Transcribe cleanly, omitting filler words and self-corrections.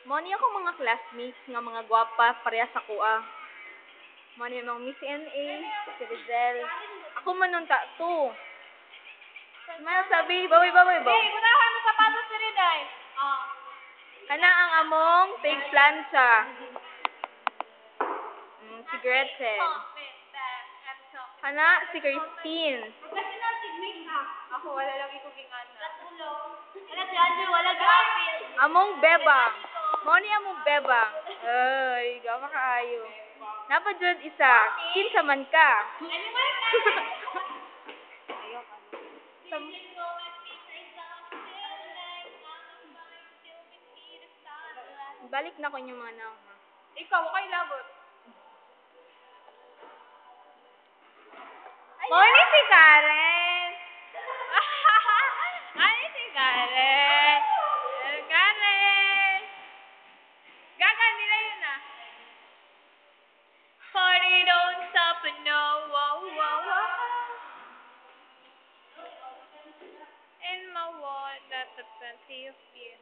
Mo ni ako mga classmates nga mga gwapa pareha sa kuha. Mo ni mga Miss NA, si Rizel. Ako man nun ta to. May sabi, bawi ba? Hey, gunahan mo sapatos ni Riday. Kana ang among fake plancha. Si Gretchen. Kana si Christine. Ako, wala lang ikugingana. Wala si Andrew, wala si Apil. Among bebang. Mo ni among bebang. Ay, gawa kaayo. Napa jud isa. Kinsa man ka? Balik na ko yung mga naong. Ikaw, okay labot. Morning si Karen. Ay, si Karen. Karen. Gaga, nila yun ah. Party don't stop and no, wow, wow, wow. In my wall, that's a plenty of beer.